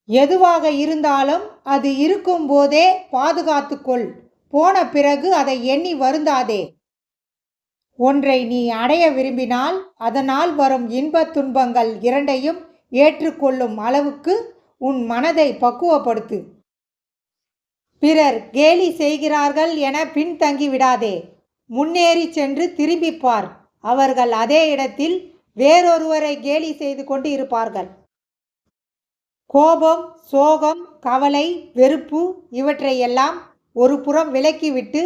எதுவாக இருந்தாலும் அது இருக்கும்போதே பாதுகாத்துக்கொள். போன பிறகு அதை எண்ணி வருந்தாதே. ஒன்றை நீ அடைய விரும்பினால் அதனால் வரும் இன்பத் துன்பங்கள் இரண்டையும் ஏற்றுக்கொள்ளும் அளவுக்கு உன் மனதை பக்குவப்படுத்து. பிறர் கேலி செய்கிறார்கள் என பின்தங்கி விடாதே. முன்னேறி சென்று திரும்பிப்பார். அவர்கள் அதே இடத்தில் வேறொருவரை கேலி செய்து கொண்டு இருப்பார்கள். கோபம், சோகம், கவலை, வெறுப்பு இவற்றையெல்லாம் ஒரு புறம் விலக்கிவிட்டு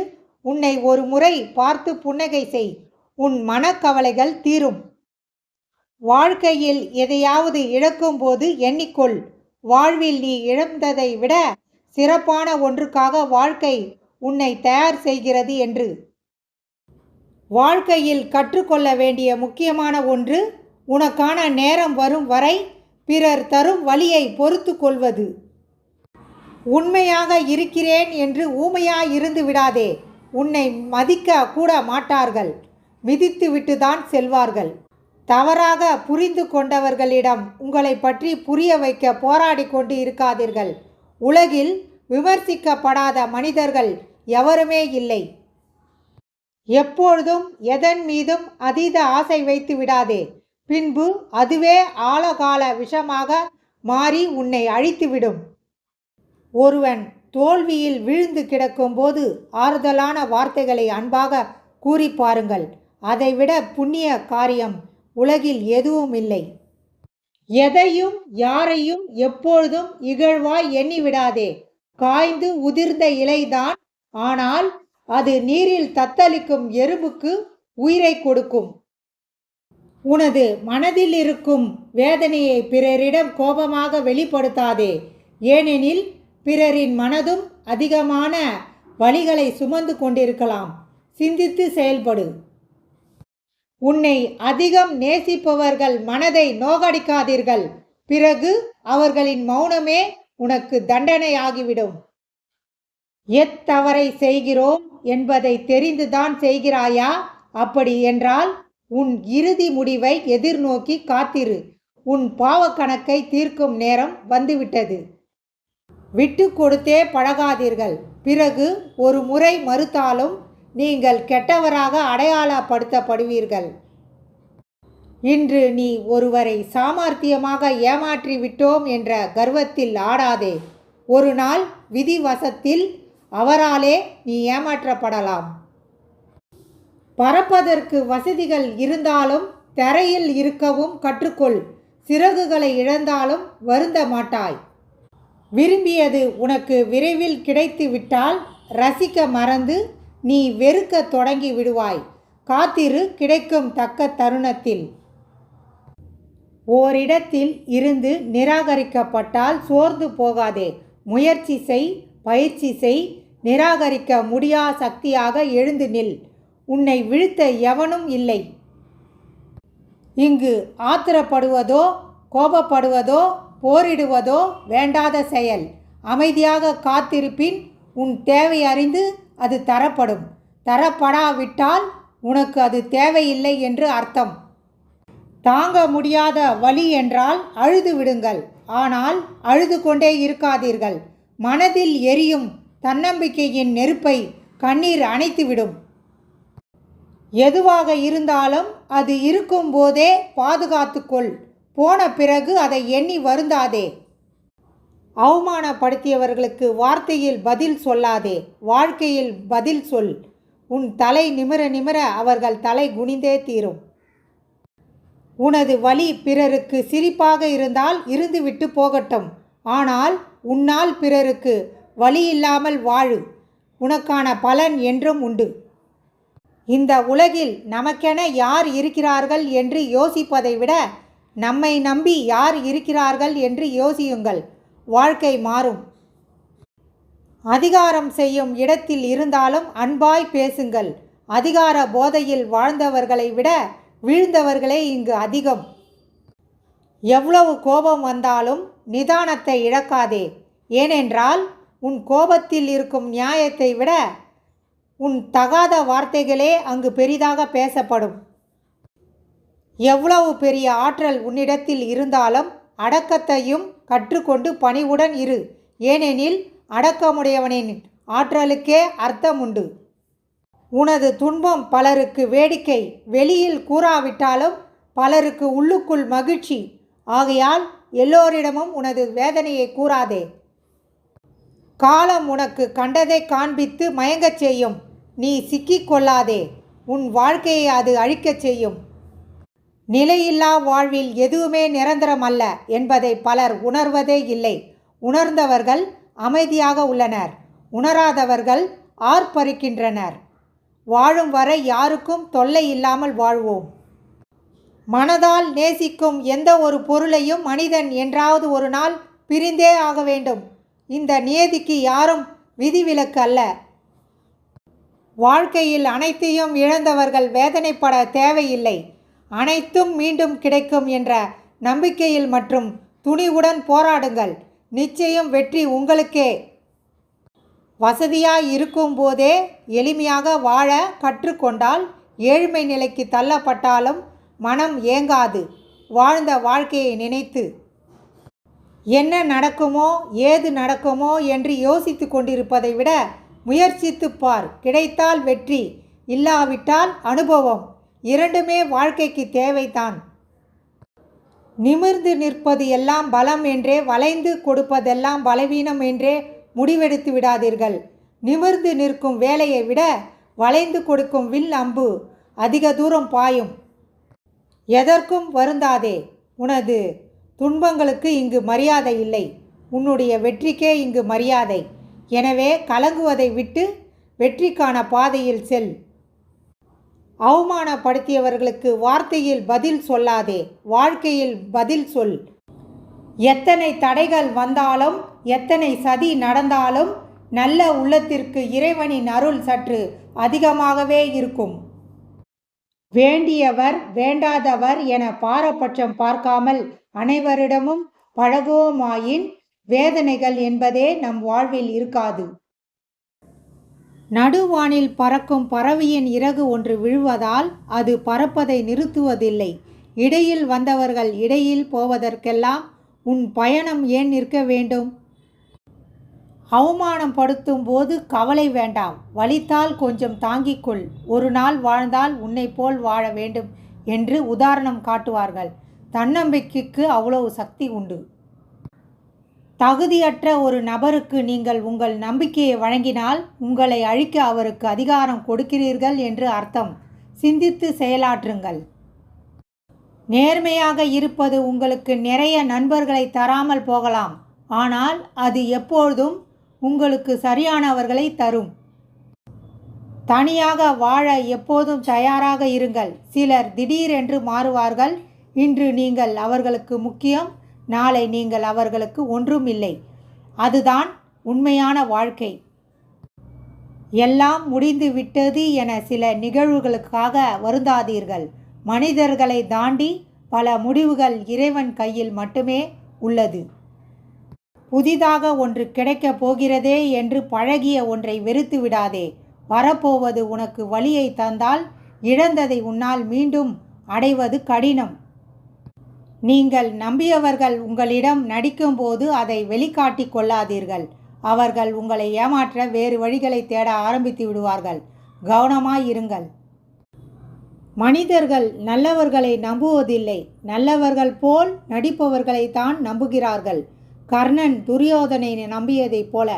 உன்னை ஒரு முறை பார்த்து புன்னகை செய். உன் மனக்கவலைகள் தீரும். வாழ்க்கையில் எதையாவது இழக்கும்போது எண்ணிக்கொள், வாழ்வில் நீ இழந்ததை விட சிறப்பான ஒன்றுக்காக வாழ்க்கை உன்னை தயார் செய்கிறது என்று. வாழ்க்கையில் கற்றுக்கொள்ள வேண்டிய முக்கியமான ஒன்று, உனக்கான நேரம் வரும் வரை பிறர் தரும் வலியை பொறுத்து கொள்வது. உண்மையாக இருக்கிறேன் என்று ஊமையாய் இருந்து விடாதே. உன்னை மதிக்க கூட மாட்டார்கள். மிதித்து விட்டுதான் செல்வார்கள். தவறாக புரிந்து கொண்டவர்களிடம் உங்களை பற்றி புரிய வைக்க போராடி கொண்டு இருக்காதீர்கள். உலகில் விமர்சிக்கப்படாத மனிதர்கள் எவருமே இல்லை. எப்பொழுதும் எதன் மீதும் அதீத ஆசை வைத்து விடாதே. பின்பு அதுவே ஆழகால விஷமாக மாறி உன்னை அழித்துவிடும். ஒருவன் தோல்வியில் விழுந்து கிடக்கும்போது ஆறுதலான வார்த்தைகளை அன்பாக கூறி பாருங்கள். அதைவிட புண்ணிய காரியம் உலகில் எதுவும் இல்லை. எதையும் யாரையும் எப்பொழுதும் இகழ்வாய் எண்ணிவிடாதே. காய்ந்து உதிர்ந்த இலைதான், ஆனால் அது நீரில் தத்தளிக்கும் எறும்புக்கு உயிரை கொடுக்கும். உனது மனதில் இருக்கும் வேதனையை பிறரிடம் கோபமாக வெளிப்படுத்தாதே. ஏனெனில் பிறரின் மனதும் அதிகமான வலிகளை சுமந்து கொண்டிருக்கலாம். சிந்தித்து செயல்படு. உன்னை அதிகம் நேசிப்பவர்கள் மனதை நோகடிக்காதீர்கள். பிறகு அவர்களின் மௌனமே உனக்கு தண்டனையாகிவிடும். எத்தவறை செய்கிறோம் என்பதை தெரிந்துதான் செய்கிறாயா? அப்படி என்றால் உன் இறுதி முடிவை எதிர்நோக்கி காத்திரு. உன் பாவக்கணக்கை தீர்க்கும் நேரம் வந்துவிட்டது. விட்டு கொடுத்தே பழகாதீர்கள். பிறகு ஒரு முறை மறுத்தாலும் நீங்கள் கெட்டவராக அடையாளப்படுத்தப்படுவீர்கள். இன்று நீ ஒருவரை சாமர்த்தியமாக ஏமாற்றி விட்டோம் என்ற கர்வத்தில் ஆடாதே. ஒரு நாள் விதிவசத்தில் அவராலே நீ ஏமாற்றப்படலாம். பறப்பதற்கு வசதிகள் இருந்தாலும் தரையில் இருக்கவும் கற்றுக்கொள். சிறகுகளை இழந்தாலும் வருந்த மாட்டாய். விரும்பியது உனக்கு விரைவில் கிடைத்து விட்டால் ரசிக்க மறந்து நீ வெறுக்க தொடங்கி விடுவாய். காத்திரு, கிடைக்கும் தக்க தருணத்தில். ஓரிடத்தில் இருந்து நிராகரிக்கப்பட்டால் சோர்ந்து போகாதே. முயற்சி செய், பயிற்சி செய். நிராகரிக்க முடியா சக்தியாக எழுந்து நில். உன்னை வீழ்த்த எவனும் இல்லை. இங்கு ஆத்திரப்படுவதோ கோபப்படுவதோ போரிடுவதோ வேண்டாத செயல். அமைதியாக காத்திருப்பின் உன் தேவை அறிந்து அது தரப்படும். தரப்படாவிட்டால் உனக்கு அது தேவையில்லை என்று அர்த்தம். தாங்க முடியாத வலி என்றால் அழுது விடுங்கள். ஆனால் அழுது கொண்டே இருக்காதீர்கள். மனதில் எரியும் தன்னம்பிக்கையின் நெருப்பை கண்ணீர் அணைத்துவிடும். எதுவாக இருந்தாலும் அது இருக்கும்போதே பாதுகாத்துக்கொள். போன பிறகு அதை எண்ணி வருந்தாதே. அவமானப்படுத்தியவர்களுக்கு வார்த்தையில் பதில் சொல்லாதே. வாழ்க்கையில் பதில் சொல். உன் தலை நிமிர நிமிர அவர்கள் தலை குனிந்தே தீரும். உனது வலி பிறருக்கு சிரிப்பாக இருந்தால் இருந்துவிட்டு போகட்டும். ஆனால் உன்னால் பிறருக்கு வலி இல்லாமல் வாழு. உனக்கான பலன் என்றும் உண்டு. இந்த உலகில் நமக்கென யார் இருக்கிறார்கள் என்று யோசிப்பதை விட நம்மை நம்பி யார் இருக்கிறார்கள் என்று யோசியுங்கள். வாழ்க்கை மாறும். அதிகாரம் செய்யும் இடத்தில் இருந்தாலும் அன்பாய் பேசுங்கள். அதிகார போதையில் வாழ்ந்தவர்களை விட வீழ்ந்தவர்களே இங்கு அதிகம். எவ்வளவு கோபம் வந்தாலும் நிதானத்தை இழக்காதே. ஏனென்றால் உன் கோபத்தில் இருக்கும் நியாயத்தை விட உன் தகாத வார்த்தைகளே அங்கு பெரிதாக பேசப்படும். எவ்வளவு பெரிய ஆற்றல் உன்னிடத்தில் இருந்தாலும் அடக்கத்தையும் கற்றுக்கொண்டு பணிவுடன் இரு. ஏனெனில் அடக்கமுடையவனின் ஆற்றலுக்கே அர்த்தம் உண்டு. உனது துன்பம் பலருக்கு வேடிக்கை, வெளியில் கூறாவிட்டாலும் பலருக்கு உள்ளுக்குள் மகிழ்ச்சி. ஆகையால் எல்லோரிடமும் உனது வேதனையை கூறாதே. காலம் உனக்கு கண்டதை காண்பித்து மயங்கச் செய்யும். நீ சிக்கிக் கொள்ளாதே. உன் வாழ்க்கையை அது அழிக்கச் செய்யும். நிலையில்லா வாழ்வில் எதுவுமே நிரந்தரம் அல்ல என்பதை பலர் உணர்வதே இல்லை. உணர்ந்தவர்கள் அமைதியாக உள்ளனர். உணராதவர்கள் ஆர்ப்பரிக்கின்றனர். வாழும் வரை யாருக்கும் தொல்லை இல்லாமல் வாழ்வோம். மனதால் நேசிக்கும் எந்த ஒரு பொருளையும் மனிதன் என்றாவது ஒரு நாள் பிரிந்தே ஆக வேண்டும். இந்த நியதிக்கு யாரும் விதிவிலக்கு அல்ல. வாழ்க்கையில் அனைத்தையும் இழந்தவர்கள் வேதனைப்பட தேவையில்லை. அனைத்தும் மீண்டும் கிடைக்கும் என்ற நம்பிக்கையில் மற்றும் துணிவுடன் போராடுங்கள். நிச்சயம் வெற்றி உங்களுக்கே. வசதியாய் இருக்கும் போதே எளிமையாக வாழ கற்றுக்கொண்டால் ஏழ்மை நிலைக்கு தள்ளப்பட்டாலும் மனம் ஏங்காது. வாழ்ந்த வாழ்க்கையை நினைத்து என்ன நடக்குமோ ஏது நடக்குமோ என்று யோசித்து கொண்டிருப்பதை விட முயற்சித்து பார். கிடைத்தால் வெற்றி, இல்லாவிட்டால் அனுபவம். இரண்டுமே வாழ்க்கைக்கு தேவைதான். நிமிர்ந்து நிற்பது எல்லாம் பலம் என்றே, வளைந்து கொடுப்பதெல்லாம் பலவீனம் என்றே முடிவெடுத்து விடாதீர்கள். நிமிர்ந்து நிற்கும் வேலையை விட வளைந்து கொடுக்கும் வில் அம்பு அதிக தூரம் பாயும். எதற்கும் வருந்தாதே. உனது துன்பங்களுக்கு இங்கு மரியாதை இல்லை. உன்னுடைய வெற்றிக்கே இங்கு மரியாதை. எனவே கலங்குவதை விட்டு வெற்றிக்கான பாதையில் செல். அவமானப்படுத்தியவர்களுக்கு வார்த்தையில் பதில் சொல்லாதே, வாழ்க்கையில் பதில் சொல். எத்தனை தடைகள் வந்தாலும், எத்தனை சதி நடந்தாலும் நல்ல உள்ளத்திற்கு இறைவனின் அருள் சற்று அதிகமாகவே இருக்கும். வேண்டியவர் வேண்டாதவர் என பாரபட்சம் பார்க்காமல் அனைவரிடமும் பழகுவோமாயின் வேதனைகள் என்பதே நம் வாழ்வில் இருக்காது. நடுவானில் பறக்கும் பறவையின் இறகு ஒன்று விழுவதால் அது பறப்பதை நிறுத்துவதில்லை. இடையில் வந்தவர்கள் இடையில் போவதற்கெல்லாம் உன் பயணம் ஏன் நிற்க வேண்டும்? அவமானப்படுத்தும் போது கவலை வேண்டாம். வலித்தால் கொஞ்சம் தாங்கிக்கொள். ஒரு நாள் வாழ்ந்தால் உன்னை போல் வாழ வேண்டும் என்று உதாரணம் காட்டுவார்கள். தன்னம்பிக்கைக்கு அவ்வளவு சக்தி உண்டு. தகுதியற்ற ஒரு நபருக்கு நீங்கள் உங்கள் நம்பிக்கையை வழங்கினால் உங்களை அழிக்க அவருக்கு அதிகாரம் கொடுக்கிறீர்கள் என்று அர்த்தம். சிந்தித்து செயலாற்றுங்கள். நேர்மையாக இருப்பது உங்களுக்கு நிறைய நண்பர்களை தராமல் போகலாம். ஆனால் அது எப்பொழுதும் உங்களுக்கு சரியானவர்களை தரும். தனியாக வாழ எப்போதும் தயாராக இருங்கள். சிலர் திடீரென்று மாறுவார்கள். இன்று நீங்கள் அவர்களுக்கு முக்கியம், நாளை நீங்கள் அவர்களுக்கு ஒன்றும் இல்லை. அதுதான் உண்மையான வாழ்க்கை. எல்லாம் முடிந்து விட்டது என சில நிகழ்வுகளுக்காக வருந்தாதீர்கள். மனிதர்களை தாண்டி பல முடிவுகள் இறைவன் கையில் மட்டுமே உள்ளது. புதிதாக ஒன்று கிடைக்கப் போகிறதே என்று பழகிய ஒன்றை வெறுத்து விடாதே. வரப்போவது உனக்கு வலியை தந்தால் இழந்ததை உன்னால் மீண்டும் அடைவது கடினம். நீங்கள் நம்பியவர்கள் உங்களிடம் நடிக்கும்போது அதை வெளிக்காட்டி கொள்ளாதீர்கள். அவர்கள் உங்களை ஏமாற்ற வேறு வழிகளை தேட ஆரம்பித்து விடுவார்கள். கவனமாயிருங்கள். மனிதர்கள் நல்லவர்களை நம்புவதில்லை. நல்லவர்கள் போல் நடிப்பவர்களை தான் நம்புகிறார்கள். கர்ணன் துரியோதனை நம்பியதைப் போல.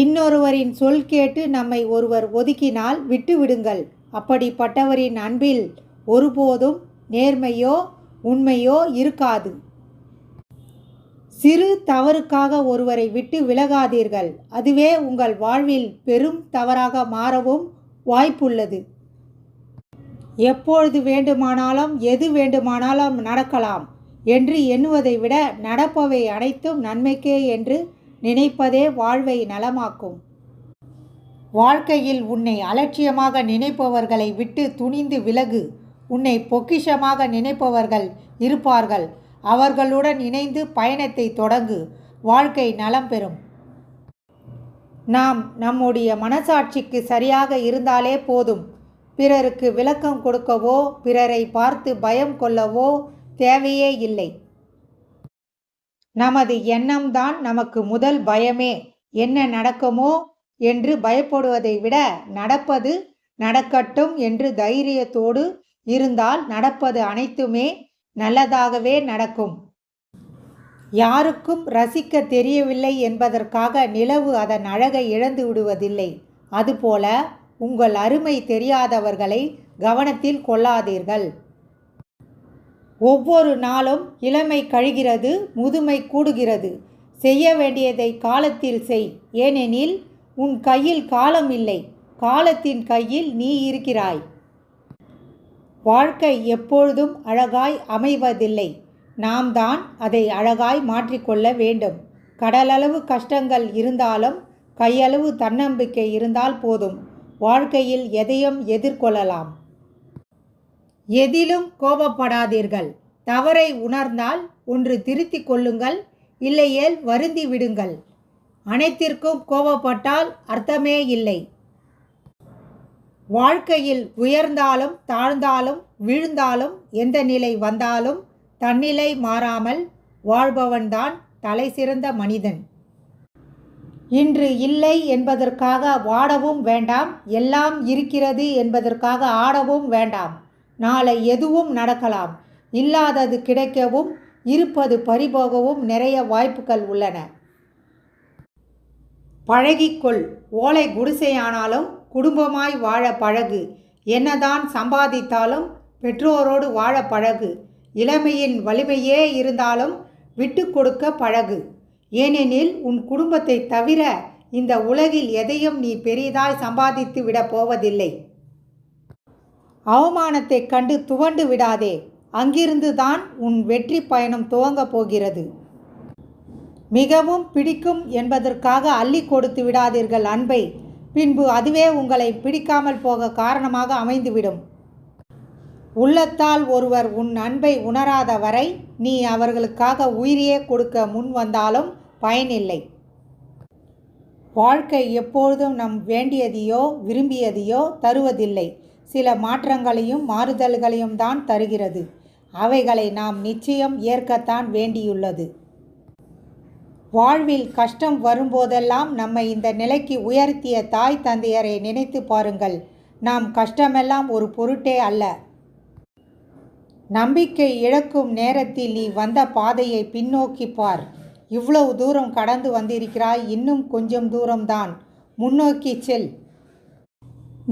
இன்னொருவரின் சொல் கேட்டு நம்மை ஒருவர் ஒதுக்கினால் விட்டுவிடுங்கள். அப்படிப்பட்டவரின் அன்பில் ஒருபோதும் நேர்மையோ உண்மையோ இருக்காது. சிறு தவறுக்காக ஒருவரை விட்டு விலகாதீர்கள். அதுவே உங்கள் வாழ்வில் பெரும் தவறாக மாறவும் வாய்ப்புள்ளது. எப்பொழுது வேண்டுமானாலும் எது வேண்டுமானாலும் நடக்கலாம் என்று எண்ணுவதை விட நடப்பவை அனைத்தும் நன்மைக்கே என்று நினைப்பதே வாழ்வை நலமாக்கும். வாழ்க்கையில் உன்னை அலட்சியமாக நினைப்பவர்களை விட்டு துணிந்து விலகு. உன்னை பொக்கிஷமாக நினைப்பவர்கள் இருப்பார்கள். அவர்களுடன் இணைந்து பயணத்தை தொடங்கு. வாழ்க்கை நலம் பெறும். நாம் நம்முடைய மனசாட்சிக்கு சரியாக இருந்தாலே போதும். பிறருக்கு விளக்கம் கொடுக்கவோ பிறரை பார்த்து பயம் கொள்ளவோ தேவையே இல்லை. நமது எண்ணம்தான் நமக்கு முதல் பயமே. என்ன நடக்குமோ என்று பயப்படுவதை விட நடப்பது நடக்கட்டும் என்று தைரியத்தோடு இருந்தால் நடப்பது அனைத்துமே நல்லதாகவே நடக்கும். யாருக்கும் ரசிக்க தெரியவில்லை என்பதற்காக நிலவு அதன் அழகை இழந்து விடுவதில்லை. அதுபோல உங்கள் அருமை தெரியாதவர்களை கவனத்தில் கொள்ளாதீர்கள். ஒவ்வொரு நாளும் இளமை கழிகிறது, முதுமை கூடுகிறது. செய்ய வேண்டியதை காலத்தில் செய். ஏனெனில் உன் கையில் காலம் இல்லை, காலத்தின் கையில் நீ இருக்கிறாய். வாழ்க்கை எப்பொழுதும் அழகாய் அமைவதில்லை. நாம் தான் அதை அழகாய் மாற்றிக்கொள்ள வேண்டும். கடலளவு கஷ்டங்கள் இருந்தாலும் கையளவு தன்னம்பிக்கை இருந்தால் போதும். வாழ்க்கையில் எதையும் எதிர்கொள்ளலாம். எதிலும் கோபப்படாதீர்கள். தவறை உணர்ந்தால் ஒன்று திருத்திக் கொள்ளுங்கள், இல்லையேல் வருந்தி விடுங்கள். அனைத்திற்கும் கோபப்பட்டால் அர்த்தமே இல்லை. வாழ்க்கையில் உயர்ந்தாலும் தாழ்ந்தாலும் விழுந்தாலும் எந்த நிலை வந்தாலும் தன்னிலை மாறாமல் வாழ்பவன்தான் தலை சிறந்த மனிதன். இன்று இல்லை என்பதற்காக வாடவும் வேண்டாம், எல்லாம் இருக்கிறது என்பதற்காக ஆடவும் வேண்டாம். நாளை எதுவும் நடக்கலாம். இல்லாதது கிடைக்கவும் இருப்பது பறிபோகவும் நிறைய வாய்ப்புகள் உள்ளன. பழகிக்கொள். ஓலை குடிசையானாலும் குடும்பமாய் வாழ பழகு. என்னதான் சம்பாதித்தாலும் பெற்றோரோடு வாழ பழகு. இளமையின் வலிமையே இருந்தாலும் விட்டு கொடுக்க பழகு. ஏனெனில் உன் குடும்பத்தை தவிர இந்த உலகில் எதையும் நீ பெரிதாய் சம்பாதித்து விட போவதில்லை. அவமானத்தை கண்டு துவண்டு விடாதே. அங்கிருந்து தான் உன் வெற்றி பயணம் துவங்கப் போகிறது. மிகவும் பிடிக்கும் என்பதற்காக அள்ளி கொடுத்து விடாதீர்கள் அன்பை. பின்பு அதுவே உங்களை பிடிக்காமல் போக காரணமாக அமைந்துவிடும். உள்ளத்தால் ஒருவர் உன் அன்பை உணராத வரை நீ அவர்களுக்காக உயிரையே கொடுக்க முன் வந்தாலும் பயனில்லை. வாழ்க்கை எப்பொழுதும் நம் வேண்டியதையோ விரும்பியதையோ தருவதில்லை. சில மாற்றங்களையும் மாறுதல்களையும் தான் தருகிறது. அவைகளை நாம் நிச்சயம் ஏற்கத்தான் வேண்டியுள்ளது. வாழ்வில் கஷ்டம் வரும்போதெல்லாம் நம்மை இந்த நிலைக்கு உயர்த்திய தாய் தந்தையரை நினைத்து பாருங்கள். நாம் கஷ்டமெல்லாம் ஒரு பொருட்டே அல்ல. நம்பிக்கை இழக்கும் நேரத்தில் நீ வந்த பாதையை பின்னோக்கி பார். இவ்வளவு தூரம் கடந்து வந்திருக்கிறாய், இன்னும் கொஞ்சம் தூரம்தான். முன்னோக்கி செல்.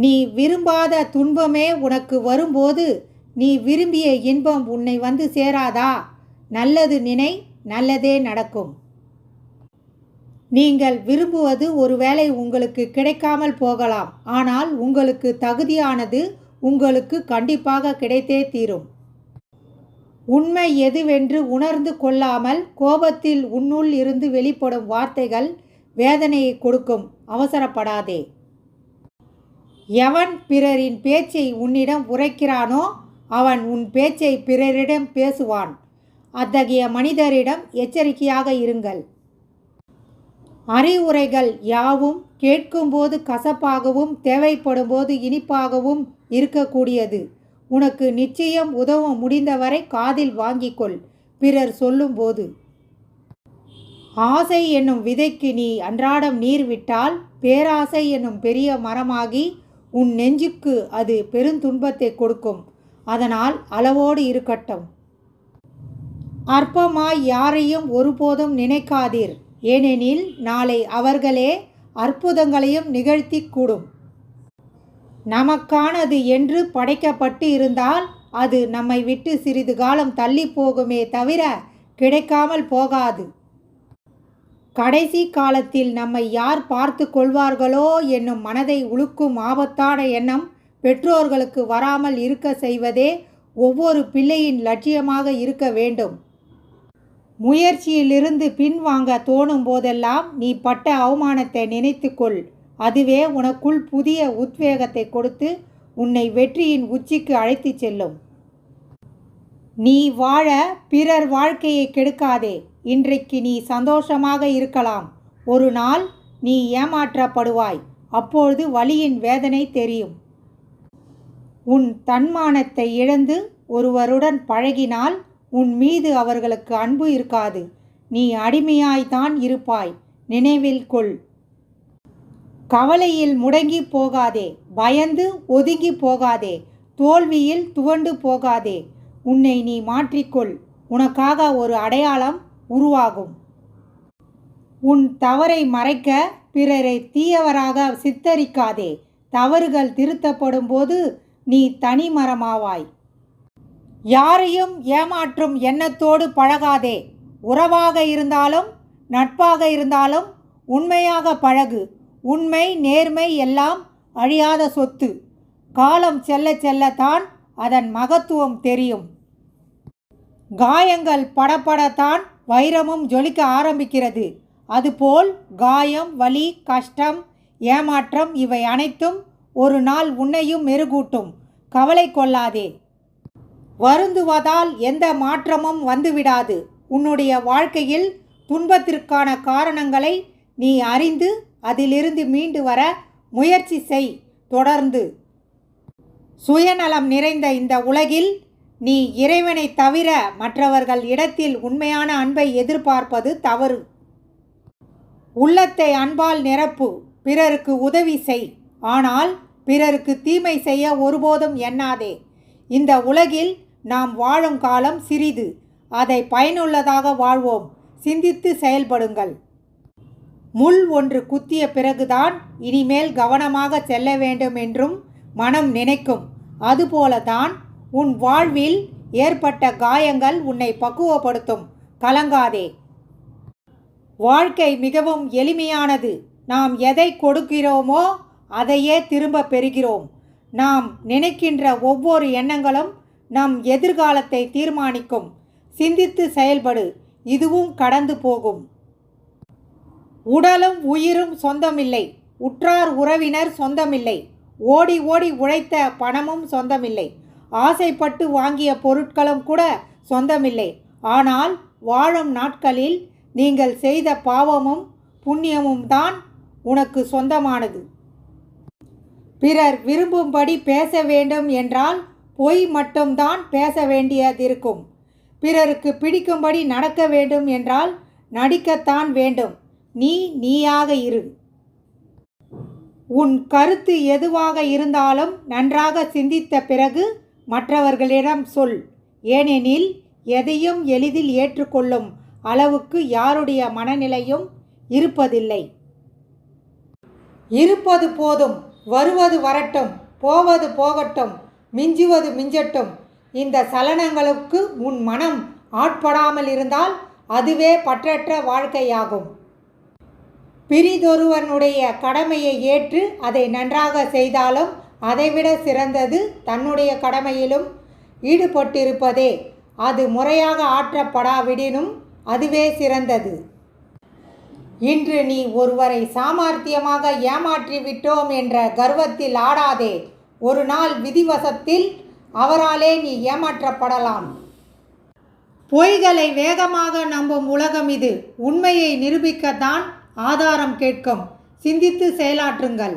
நீ விரும்பாத துன்பமே உனக்கு வரும்போது நீ விரும்பிய இன்பம் உன்னை வந்து சேராதா? நல்லது நினை, நல்லதே நடக்கும். நீங்கள் விரும்புவது ஒருவேளை உங்களுக்கு கிடைக்காமல் போகலாம். ஆனால் உங்களுக்கு தகுதியானது உங்களுக்கு கண்டிப்பாக கிடைத்தே தீரும். உண்மை எதுவென்று உணர்ந்து கொள்ளாமல் கோபத்தில் உன்னுள் இருந்து வெளிப்படும் வார்த்தைகள் வேதனையை கொடுக்கும். அவசரப்படாதே. எவன் பிறரின் பேச்சை உன்னிடம் உரைக்கிறானோ அவன் உன் பேச்சை பிறரிடம் பேசுவான். அத்தகைய மனிதரிடம் எச்சரிக்கையாக இருங்கள். அறிவுரைகள் யாவும் கேட்கும்போது கசப்பாகவும் தேவைப்படும்போது இனிப்பாகவும் இருக்கக்கூடியது. உனக்கு நிச்சயம் உதவ முடிந்தவரை காதில் வாங்கிக்கொள். பிறர் சொல்லும்போது ஆசை என்னும் விதைக்கு நீ அன்றாடம் நீர் விட்டால் பேராசை என்னும் பெரிய மரமாகி உன் நெஞ்சுக்கு அது பெருந்துன்பத்தை கொடுக்கும். அதனால் அளவோடு இருக்கட்டும். அற்பமாய் யாரையும் ஒருபோதும் நினைக்காதீர். ஏனெனில் நாளை அவர்களே அற்புதங்களையும் நிகழ்த்தி கூடும். நமக்கானது என்று படைக்கப்பட்டு இருந்தால் அது நம்மை விட்டு சிறிது காலம் தள்ளி போகுமே தவிர கிடைக்காமல் போகாது. கடைசி காலத்தில் நம்மை யார் பார்த்து கொள்வார்களோ என்னும் மனதை உலுக்கும் ஆபத்தான எண்ணம் பெற்றோர்களுக்கு வராமல் இருக்க செய்வதே ஒவ்வொரு பிள்ளையின் லட்சியமாக இருக்க வேண்டும். முயற்சியிலிருந்து பின்வாங்க தோணும் போதெல்லாம் நீ பட்ட அவமானத்தை நினைத்துக்கொள். அதுவே உனக்குள் புதிய உத்வேகத்தை கொடுத்து உன்னை வெற்றியின் உச்சிக்கு அழைத்து செல்லும். நீ வாழ பிறர் வாழ்க்கையை கெடுக்காதே. இன்றைக்கு நீ சந்தோஷமாக இருக்கலாம். ஒரு நாள் நீ ஏமாற்றப்படுவாய். அப்பொழுது வலியின் வேதனை தெரியும். உன் தன்மானத்தை இழந்து ஒருவருடன் பழகினால் உன் மீது அவர்களுக்கு அன்பு இருக்காது. நீ அடிமையாய்த்தான் இருப்பாய். நினைவில் கொள். கவலையில் முடங்கி போகாதே. பயந்து ஒதுங்கி போகாதே. தோல்வியில் துவண்டு போகாதே. உன்னை நீ மாற்றிக்கொள். உனக்காக ஒரு அடையாளம் உருவாகும். உன் தவறை மறைக்க பிறரை தீயவராக சித்தரிக்காதே. தவறுகள் திருத்தப்படும் போது நீ தனிமரமாவாய். யாரையும் ஏமாற்றும் எண்ணத்தோடு பழகாதே. உறவாக இருந்தாலும் நட்பாக இருந்தாலும் உண்மையாக பழகு. உண்மை நேர்மை எல்லாம் அழியாத சொத்து. காலம் செல்ல செல்லத்தான் அதன் மகத்துவம் தெரியும். காயங்கள் படப்படத்தான் வைரமும் ஜொலிக்க ஆரம்பிக்கிறது. அதுபோல் காயம், வலி, கஷ்டம், ஏமாற்றம் இவை அனைத்தும் ஒரு நாள் உன்னையும் மெருகூட்டும். கவலை கொள்ளாதே. வருந்துவதால் எந்த மாற்றமும் வந்துவிடாது. உன்னுடைய வாழ்க்கையில் துன்பத்திற்கான காரணங்களை நீ அறிந்து அதிலிருந்து மீண்டு வர முயற்சி செய். தொடர்ந்து. சுயநலம் நிறைந்த இந்த உலகில் நீ இறைவனை தவிர மற்றவர்கள் இடத்தில் உண்மையான அன்பை எதிர்பார்ப்பது தவறு. உள்ளத்தை அன்பால் நிரப்பு. பிறருக்கு உதவி செய். ஆனால் பிறருக்கு தீமை செய்ய ஒருபோதும் எண்ணாதே. இந்த உலகில் நாம் வாழும் காலம் சிறிது. அதை பயனுள்ளதாக வாழ்வோம். சிந்தித்து செயல்படுங்கள். முள் ஒன்று குத்திய பிறகுதான் இனிமேல் கவனமாக செல்ல வேண்டும் என்றும் மனம் நினைக்கும். அதுபோலதான் உன் வாழ்வில் ஏற்பட்ட காயங்கள் உன்னை பக்குவப்படுத்தும். கலங்காதே. வாழ்க்கை மிகவும் எளிமையானது. நாம் எதை கொடுக்கிறோமோ அதையே திரும்ப பெறுகிறோம். நாம் நினைக்கின்ற ஒவ்வொரு எண்ணங்களும் நம் எதிர்காலத்தை தீர்மானிக்கும். சிந்தித்து செயல்படு. இதுவும் கடந்து போகும். உடலும் உயிரும் சொந்தமில்லை. உற்றார் உறவினர் சொந்தமில்லை. ஓடி ஓடி உழைத்த பணமும் சொந்தமில்லை. ஆசைப்பட்டு வாங்கிய பொருட்களும் கூட சொந்தமில்லை. ஆனால் வாழும் நாட்களில் நீங்கள் செய்த பாவமும் புண்ணியமும் தான் உனக்கு சொந்தமானது. பிறர் விரும்பும்படி பேச வேண்டும் என்றால் பொய் மட்டும்தான் பேச வேண்டியதிருக்கும். பிறருக்கு பிடிக்கும்படி நடக்க வேண்டும் என்றால் நடிக்கத்தான் வேண்டும். நீ நீயாக இரு. உன் கருத்து எதுவாக இருந்தாலும் நன்றாக சிந்தித்த பிறகு மற்றவர்களிடம் சொல். ஏனெனில் எதையும் எளிதில் ஏற்றுக்கொள்ளும் அளவுக்கு யாருடைய மனநிலையும் இருப்பதில்லை. இருப்பது போதும். வருவது வரட்டும். போவது போகட்டும். மிஞ்சுவது மிஞ்சட்டும். இந்த சலனங்களுக்கு உன் மனம் ஆட்படாமல் இருந்தால் அதுவே பற்றற்ற வாழ்க்கையாகும். பிறிதொருவனுடைய கடமையை ஏற்று அதை நன்றாக செய்தாலும் அதைவிட சிறந்தது தன்னுடைய கடமையிலும் ஈடுபட்டிருப்பதே. அது முறையாக ஆற்றப்படாவிடினும் அதுவே சிறந்தது. இன்று நீ ஒருவரை சாமர்த்தியமாக ஏமாற்றி விட்டோம் என்ற கர்வத்தில் ஆடாதே. ஒரு நாள் விதிவசத்தில் அவராலே நீ ஏமாற்றப்படலாம். பொய்களை வேகமாக நம்பும் உலகம் இது. உண்மையை நிரூபிக்கத்தான் ஆதாரம் கேட்கும். சிந்தித்து செயலாற்றுங்கள்.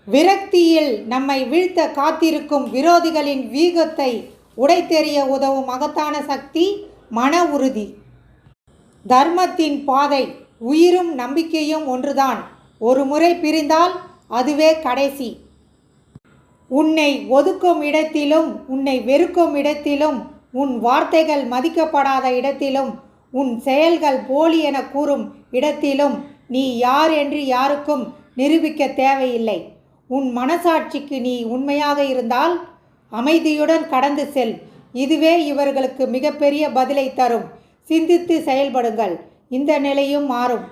விரக்தியில் நம்மை வீழ்த்த காத்திருக்கும் விரோதிகளின் வீகத்தை உடைத்தெறிய உதவும் மகத்தான சக்தி மன உறுதி. தர்மத்தின் பாதை உயிரும் நம்பிக்கையும் ஒன்றுதான். ஒரு முறை பிரிந்தால் அதுவே கடைசி. உன்னை ஒதுக்கும் இடத்திலும், உன்னை வெறுக்கும் இடத்திலும், உன் வார்த்தைகள் மதிக்கப்படாத இடத்திலும், உன் செயல்கள் போலி என கூறும் இடத்திலும் நீ யார் என்று யாருக்கும் நிரூபிக்க தேவையில்லை. உன் மனசாட்சிக்கு நீ உண்மையாக இருந்தால் அமைதியுடன் கடந்து செல். இதுவே இவர்களுக்கு மிகப்பெரிய பதிலை தரும். சிந்தித்து செயல்படுங்கள். இந்த நிலையும் மாறும்.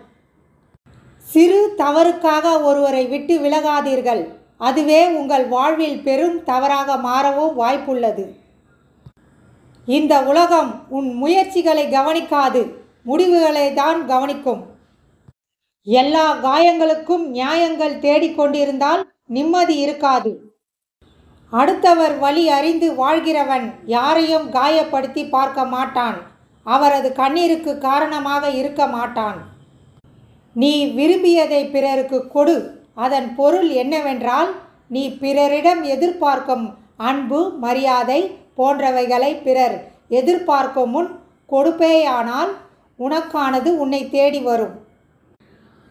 சிறு தவறுக்காக ஒருவரை விட்டு விலகாதீர்கள். அதுவே உங்கள் வாழ்வில் பெரும் தவறாக மாறவும் வாய்ப்புள்ளது. இந்த உலகம் உன் முயற்சிகளை கவனிக்காது, முடிவுகளை தான் கவனிக்கும். எல்லா காயங்களுக்கும் நியாயங்கள் தேடிக்கொண்டிருந்தால் நிம்மதி இருக்காது. அடுத்தவர் வழி அறிந்து வாழ்கிறவன் யாரையும் காயப்படுத்தி பார்க்க மாட்டான். அவரது கண்ணீருக்கு காரணமாக இருக்க மாட்டான். நீ விரும்பியதை பிறருக்கு கொடு. அதன் பொருள் என்னவென்றால், நீ பிறரிடம் எதிர்பார்க்கும் அன்பு, மரியாதை போன்றவைகளை பிறர் எதிர்பார்க்கும் முன் கொடுப்பேயானால் உனக்கானது உன்னை தேடி வரும்.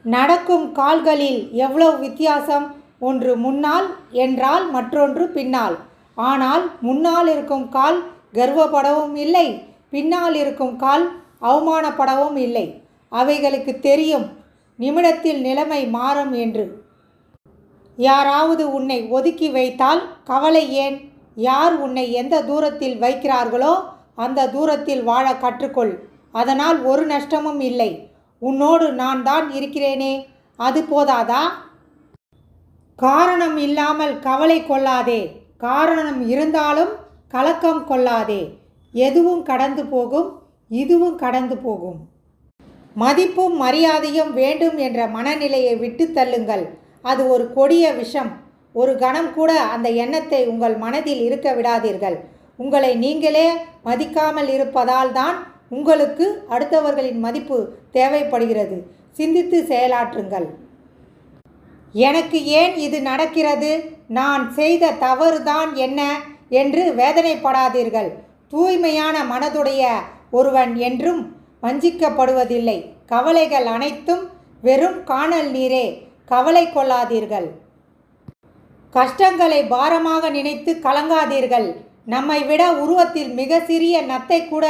நடக்கும் கால்களில் எவ்வளவு வித்தியாசம்! ஒன்று முன்னால் என்றால் மற்றொன்று பின்னால். ஆனால் முன்னால் இருக்கும் கால் கர்வப்படவும் இல்லை, பின்னால் இருக்கும் கால் அவமானப்படவும் இல்லை. அவைகளுக்கு தெரியும் நிமிடத்தில் நிலைமை மாறும் என்று. யாராவது உன்னை ஒதுக்கி வைத்தால் கவலை ஏன்? யார் உன்னை எந்த தூரத்தில் வைக்கிறார்களோ அந்த தூரத்தில் வாழ கற்றுக்கொள். அதனால் ஒரு நஷ்டமும் இல்லை. உன்னோடு நான் தான் இருக்கிறேனே, அது போதாதா? காரணம் இல்லாமல் கவலை கொள்ளாதே, காரணம் இருந்தாலும் கலக்கம் கொள்ளாதே. எதுவும் கடந்து போகும், இதுவும் கடந்து போகும். மதிப்பும் மரியாதையும் வேண்டும் என்ற மனநிலையை விட்டு தள்ளுங்கள். அது ஒரு கொடிய விஷம். ஒரு கணம் கூட அந்த எண்ணத்தை உங்கள் மனதில் இருக்க விடாதீர்கள். உங்களை நீங்களே மதிக்காமல் இருப்பதால் தான் உங்களுக்கு அடுத்தவர்களின் மதிப்பு தேவைப்படுகிறது. சிந்தித்து செயலாற்றுங்கள். எனக்கு ஏன் இது நடக்கிறது, நான் செய்த தவறுதான் என்ன என்று வேதனைப்படாதீர்கள். தூய்மையான மனதுடைய ஒருவன் என்றும் வஞ்சிக்கப்படுவதில்லை. கவலைகள் அனைத்தும் வெறும் காணல் நீரே. கவலை கொள்ளாதீர்கள். கஷ்டங்களை பாரமாக நினைத்து கலங்காதீர்கள். நம்மை விட உருவத்தில் மிக சிறிய நத்தை கூட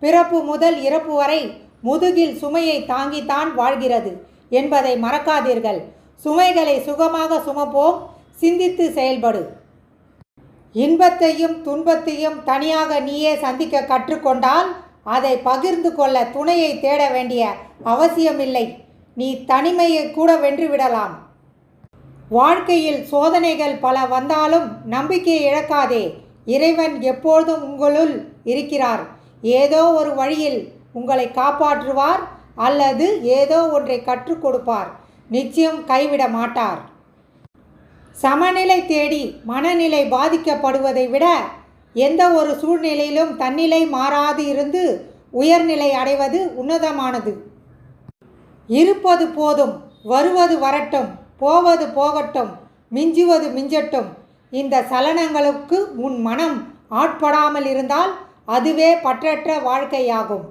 பிறப்பு முதல் இறப்பு வரை முதுகில் சுமையை தாங்கித்தான் வாழ்கிறது என்பதை மறக்காதீர்கள். சுமைகளை சுகமாக சுமப்போம். சிந்தித்து செயல்படு. இன்பத்தையும் துன்பத்தையும் தனியாக நீயே சந்திக்க கற்றுக்கொண்டால் அதை பகிர்ந்து கொள்ள துணையை தேட வேண்டிய அவசியமில்லை. நீ தனிமையை கூட வென்றுவிடலாம். வாழ்க்கையில் சோதனைகள் பல வந்தாலும் நம்பிக்கையை இழக்காதே. இறைவன் எப்பொழுதும் உங்களுள் இருக்கிறார். ஏதோ ஒரு வழியில் உங்களை காப்பாற்றுவார் அல்லது ஏதோ ஒன்றை கற்றுக் கொடுப்பார். நிச்சயம் கைவிட மாட்டார். சமநிலை தேடி மனநிலை பாதிக்கப்படுவதை விட எந்த ஒரு சூழ்நிலையிலும் தன்னிலை மாறாது இருந்து உயர்நிலை அடைவது உன்னதமானது. இருப்பது போதும், வருவது வரட்டும், போவது போகட்டும், மிஞ்சுவது மிஞ்சட்டும். இந்த சலனங்களுக்கு உன் மனம் ஆட்படாமல் இருந்தால் அதுவே பற்றற்ற வாழ்க்கையாகும்.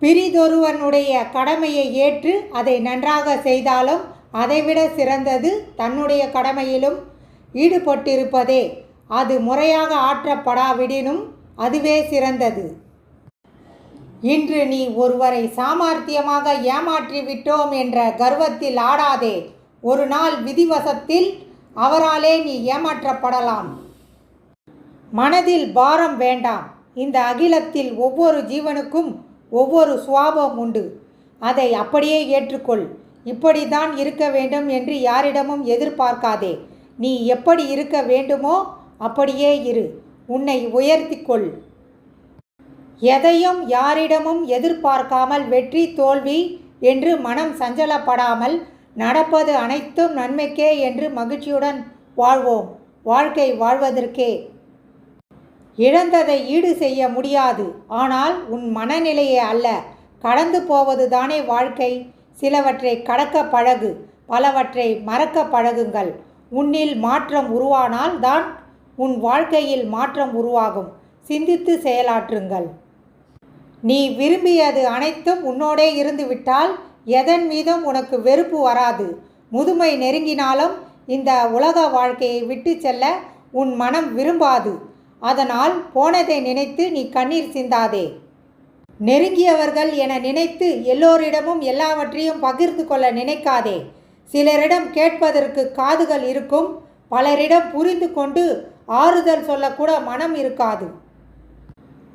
பிறிதொருவனுடைய கடமையை ஏற்று அதை நன்றாக செய்தாலும் அதைவிட சிறந்தது தன்னுடைய கடமையிலும் ஈடுபட்டிருப்பதே. அது முறையாக ஆற்றப்படாவிடினும் அதுவே சிறந்தது. இன்று நீ ஒருவரை சாமர்த்தியமாக ஏமாற்றி விட்டோம் என்ற கர்வத்தில் ஆடாதே. ஒரு நாள் விதிவசத்தில் அவராலே நீ ஏமாற்றப்படலாம். மனதில் பாரம் வேண்டாம். இந்த அகிலத்தில் ஒவ்வொரு ஜீவனுக்கும் ஒவ்வொரு சுவாபம் உண்டு. அதை அப்படியே ஏற்றுக்கொள். இப்படித்தான் இருக்க வேண்டும் என்று யாரிடமும் எதிர்பார்க்காதே. நீ எப்படி இருக்க வேண்டுமோ அப்படியே இரு. உன்னை உயர்த்திக்கொள். எதையும் யாரிடமும் எதிர்பார்க்காமல் வெற்றி தோல்வி என்று மனம் சஞ்சலப்படாமல் நடப்பது அனைத்தும் நன்மைக்கே என்று மகிழ்ச்சியுடன் வாழ்வோம். வாழ்க்கை வாழ்வதற்கே. இழந்ததை ஈடு செய்ய முடியாது. ஆனால் உன் மனநிலையே அல்ல, கடந்து போவது தானே வாழ்க்கை. சிலவற்றை கடக்க பழகு, பலவற்றை மறக்க பழகுங்கள். உன்னில் மாற்றம் உருவானால் தான் உன் வாழ்க்கையில் மாற்றம் உருவாகும். சிந்தித்து செயலாற்றுங்கள். நீ விரும்பியது அனைத்தும் உன்னோடே இருந்துவிட்டால் எதன் மீதும் உனக்கு வெறுப்பு வராது. முதுமை நெருங்கினாலும் இந்த உலக வாழ்க்கையை விட்டு செல்ல உன் மனம் விரும்பாது. அதனால் போனதை நினைத்து நீ கண்ணீர் சிந்தாதே. நெருங்கியவர்கள் என நினைத்து எல்லோரிடமும் எல்லாவற்றையும் பகிர்ந்து கொள்ள நினைக்காதே. சிலரிடம் கேட்பதற்கு காதுகள் இருக்கும், பலரிடம் புரிந்து கொண்டு ஆறுதல் சொல்லக்கூட மனம் இருக்காது.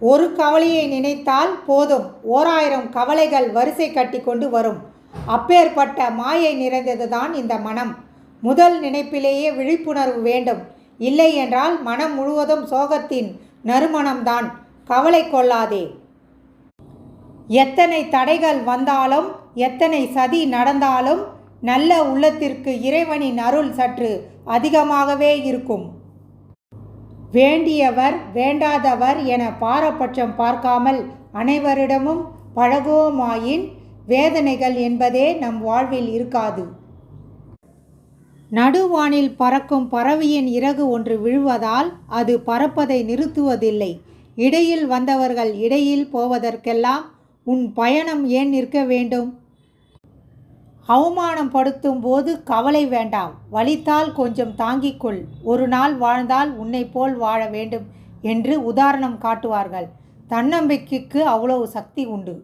ஒரு கவலையை நினைத்தால் போதும், 1000 கவலைகள் வரிசை கட்டி கொண்டு வரும். அப்பேற்பட்ட மாயை நிறைந்ததுதான் இந்த மனம். முதல் நினைப்பிலேயே விழிப்புணர்வு வேண்டும். இல்லை என்றால் மனம் முழுவதும் சோகத்தின் நறுமணம்தான். கவலை கொள்ளாதே. எத்தனை தடைகள் வந்தாலும், எத்தனை சதி நடந்தாலும் நல்ல உள்ளத்திற்கு இறைவனின் அருள் சற்று அதிகமாகவே இருக்கும். வேண்டியவர் வேண்டாதவர் என பாரபட்சம் பார்க்காமல் அனைவரிடமும் பழகுவோமாயின் வேதனைகள் என்பதே நம் வாழ்வில் இருக்காது. நடுவானில் பறக்கும் பறவையின் இறகு ஒன்று விழுவதால் அது பறப்பதை நிறுத்துவதில்லை. இடையில் வந்தவர்கள் இடையில் போவதற்கெல்லாம் உன் பயணம் ஏன் நிற்க வேண்டும்? அவமானம் படுத்தும் போது கவலை வேண்டாம். வலித்தால் கொஞ்சம் தாங்கிக்கொள். ஒரு நாள் வாழ்ந்தால் உன்னை போல் வாழ வேண்டும் என்று உதாரணம் காட்டுவார்கள். தன்னம்பிக்கைக்கு அவ்வளவு சக்தி உண்டு.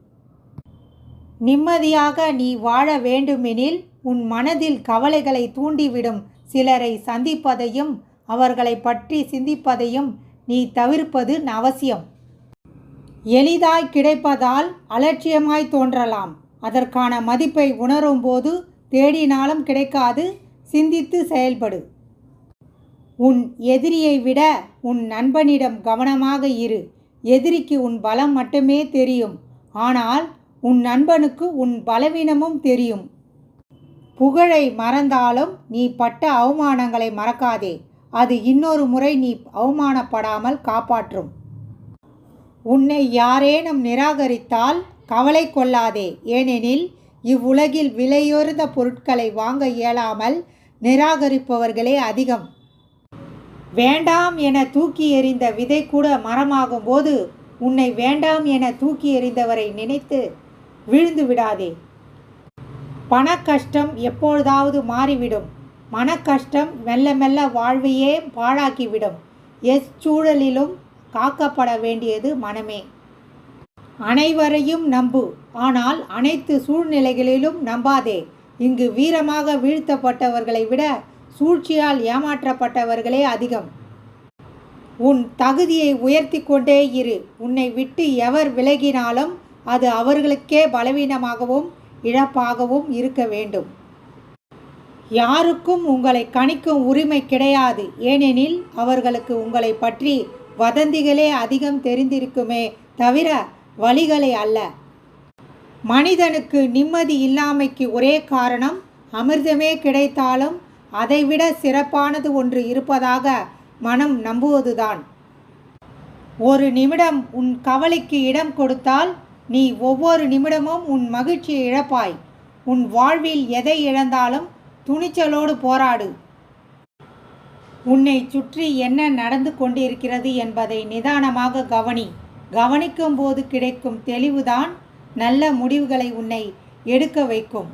நிம்மதியாக நீ வாழ வேண்டுமெனில் உன் மனதில் கவலைகளை தூண்டிவிடும் சிலரை சந்திப்பதையும் அவர்களை பற்றி சிந்திப்பதையும் நீ தவிர்ப்பது அவசியம். எளிதாய் கிடைப்பதால் அலட்சியமாய் தோன்றலாம். அதற்கான மதிப்பை உணரும் போது தேடினாலும் கிடைக்காது. சிந்தித்து செயல்படு. உன் எதிரியை விட உன் நண்பனிடம் கவனமாக இரு. எதிரிக்கு உன் பலம் மட்டுமே தெரியும், ஆனால் உன் நண்பனுக்கு உன் பலவீனமும் தெரியும். புகழை மறந்தாலும் நீ பட்ட அவமானங்களை மறக்காதே. அது இன்னொரு முறை நீ அவமானப்படாமல் காப்பாற்றும். உன்னை யாரேனும் நிராகரித்தால் கவலை கொள்ளாதே. ஏனெனில் இவ்வுலகில் விலையுயர்ந்த பொருட்களை வாங்க இயலாமல் நிராகரிப்பவர்களே அதிகம். வேண்டாம் என தூக்கி எறிந்த விதை கூட மரமாகும் போது உன்னை வேண்டாம் என தூக்கி எறிந்தவரை நினைத்து விழுந்து விடாதே. பணக்கஷ்டம் எப்பொழுதாவது மாறிவிடும். மனக்கஷ்டம் மெல்ல மெல்ல வாழ்வையே பாழாக்கிவிடும். சூழலிலும் காக்கப்பட வேண்டியது மனமே. அனைவரையும் நம்பு, ஆனால் அனைத்து சூழ்நிலைகளிலும் நம்பாதே. இங்கு வீரமாக வீழ்த்தப்பட்டவர்களை விட சூழ்ச்சியால் ஏமாற்றப்பட்டவர்களே அதிகம். உன் தகுதியை உயர்த்தி கொண்டே இரு. உன்னை விட்டு எவர் விலகினாலும் அது அவர்களுக்கே பலவீனமாகவும் இழப்பாகவும் இருக்க வேண்டும். யாருக்கும் உங்களை கணிக்கும் உரிமை கிடையாது. ஏனெனில் அவர்களுக்கு உங்களை பற்றி வதந்திகளே அதிகம் தெரிந்திருக்குமே தவிர வழிகளை அல்ல. மனிதனுக்கு நிம்மதி இல்லாமைக்கு ஒரே காரணம் அமிர்தமே கிடைத்தாலும் அதைவிட சிறப்பானது ஒன்று இருப்பதாக மனம் நம்புவதுதான். ஒரு நிமிடம் உன் கவலைக்கு இடம் கொடுத்தால் நீ ஒவ்வொரு நிமிடமும் உன் மகிழ்ச்சியை இழப்பாய். உன் வாழ்வில் எதை இழந்தாலும் துணிச்சலோடு போராடு. உன்னை சுற்றி என்ன நடந்து கொண்டிருக்கிறது என்பதை நிதானமாக கவனி. கவனிக்கும் போது கிடைக்கும் தெளிவுதான் நல்ல முடிவுகளை உன்னை எடுக்க வைக்கும்.